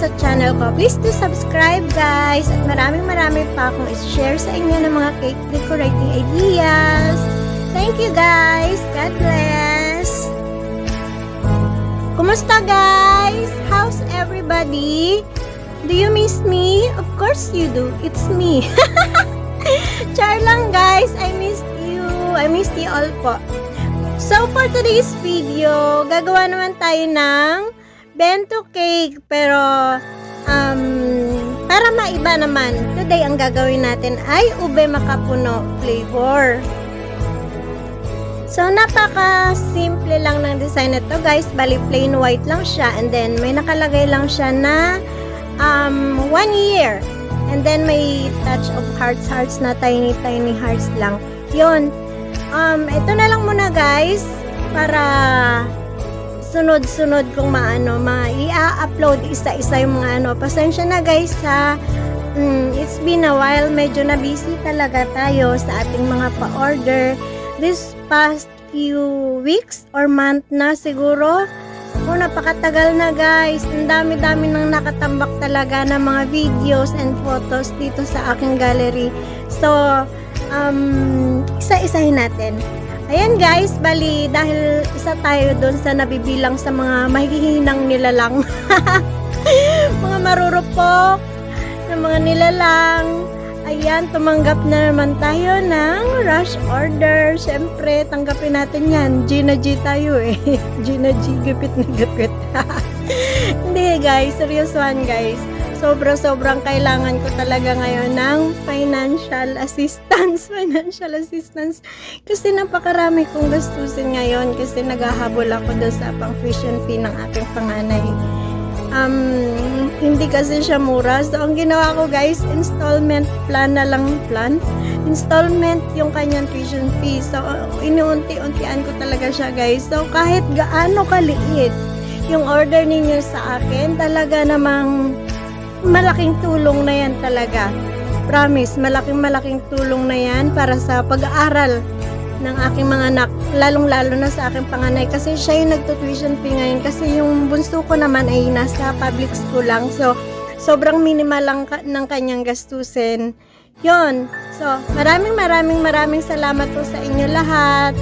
sa channel ko, please do subscribe guys. At marami pa akong i-share sa inyo ng mga cake decorating ideas. Thank you guys. God bless. Kumusta guys? How's everybody? Do you miss me? Of course you do. It's me. Char lang guys. I missed you. I missed you all po. So for today's video, gagawa naman tayo ng bento cake. Pero para maiba naman, today ang gagawin natin ay ube makapuno flavor. So napaka-simple lang ng design na to guys. Bali plain white lang siya. And then may nakalagay lang siya na 1 year. And then may touch of hearts na tiny hearts lang. Yun. Ito na lang muna guys para sunod-sunod kung i-upload isa-isa yung mga pasensya na guys ha. It's been a while, medyo na busy talaga tayo sa ating mga pa-order this past few weeks or month na siguro. Napakatagal na guys. Ang dami-dami nang nakatambak talaga ng mga videos and photos dito sa aking gallery. So isa-isahin natin. Ayan guys, bali dahil isa tayo doon sa nabibilang sa mga mahihinang nilalang. Mga marurupok na mga nilalang. Ayan, tumanggap na naman tayo ng rush order. Siyempre, tanggapin natin yan. Gina G tayo eh. Gina G, gipit na gipit. Hindi guys, seryosohan guys. Sobrang kailangan ko talaga ngayon ng financial assistance. Kasi napakarami kong gastusin ngayon kasi naghahabol ako doon sa pang tuition fee ng aking panganay. Hindi kasi siya mura. So, ang ginawa ko guys, installment plan na lang installment yung kanyang tuition fee. So, inuunti-untian ko talaga siya guys. So, kahit gaano kaliit yung order ninyo sa akin, talaga namang malaking tulong na yan talaga. Promise, malaking tulong na yan para sa pag-aaral ng aking mga anak, lalong-lalo na sa aking panganay kasi siya yung nagtutuition fee ngayon kasi yung bunso ko naman ay nasa public school lang. So, sobrang minimal lang ng kanyang gastusin. Yon. So, maraming salamat po sa inyo lahat.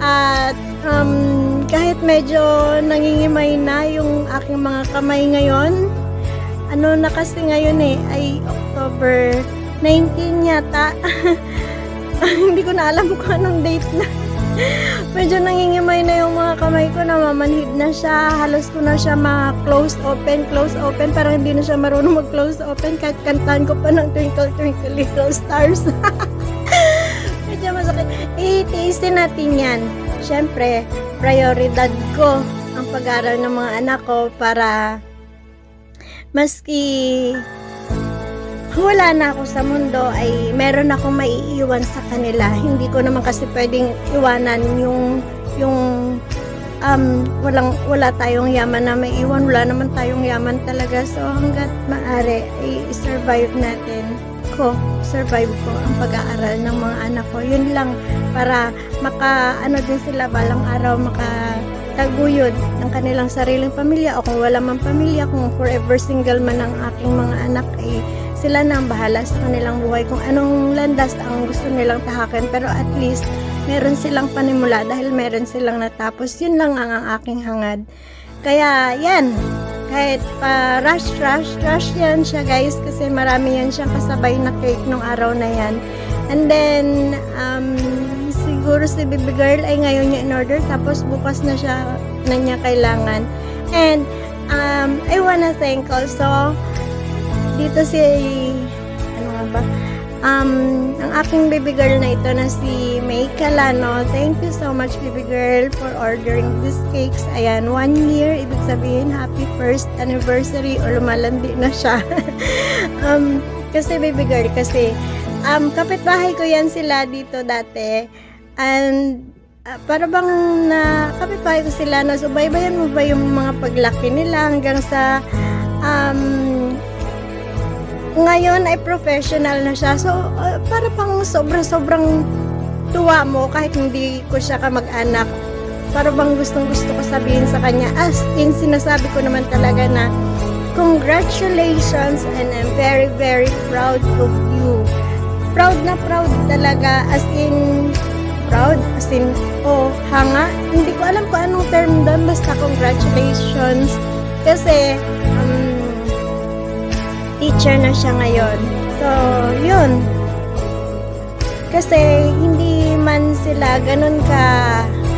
At kahit medyo nangingimay na yung aking mga kamay ngayon, na kasi ngayon ay October 19 yata. Hindi ko na alam kung anong date na. Medyo nangingimay na yung mga kamay ko, namamanhid na siya. Halos ko na siya close open. Parang hindi na siya marunong mag-close open kahit kantahan ko pa ng Twinkle Twinkle Little Stars. Medyo masakit. Itiisin natin yan. Siyempre, prioridad ko ang pag-aaral ng mga anak ko para maski wala na ako sa mundo ay meron akong maiiwan sa kanila. Hindi ko naman kasi pwedeng iwanan yung wala tayong yaman na may iwan. Wala naman tayong yaman talaga. So hanggat maaari ay survive ko ang pag-aaral ng mga anak ko. Yun lang para din sila balang araw makataguyod ng kanilang sariling pamilya, o kung wala man pamilya, kung forever single man ang aking mga anak, ay sila na ang bahala sa kanilang buhay kung anong landas ang gusto nilang tahakin. Pero at least meron silang panimula dahil meron silang natapos. Yun lang ang aking hangad. Kaya yan, kahit pa rush yan siya guys, kasi marami yan siyang kasabay na cake nung araw na yan. And then siguro si baby girl ay ngayon niya in order, tapos bukas na niya kailangan. And I wanna thank also dito ang aking baby girl na ito na si May Calano. Thank you so much baby girl for ordering these cakes. Ayan, 1 year, ibig sabihin happy first anniversary, o lumalandi na siya. Kasi baby girl, kapitbahay ko yan sila dito dati. And para bang kapitbahay ko sila, nasubaybayan mo ba yung mga paglaki nila hanggang sa ngayon ay professional na siya. So, para pang sobrang tuwa mo kahit hindi ko siya kamag-anak. Para bang gustong-gusto ko sabihin sa kanya. As in, sinasabi ko naman talaga na congratulations, and I'm very, very proud of you. Proud na proud talaga, as in, hanga. Hindi ko alam kung anong term doon, basta congratulations. Kasi, teacher na siya ngayon. So, yun. Kasi, hindi man sila ganun ka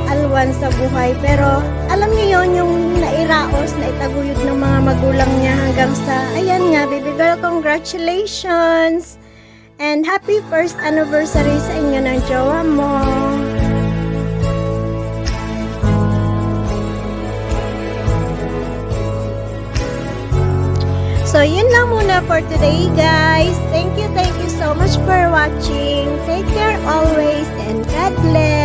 alwan sa buhay. Pero, alam niyo yun, yung nairaos, na itaguyod ng mga magulang niya hanggang sa, ayan nga, baby girl, congratulations! And happy first anniversary sa inyo ng jowa mo. So, yun lang muna for today, guys. Thank you so much for watching. Take care always, and God bless.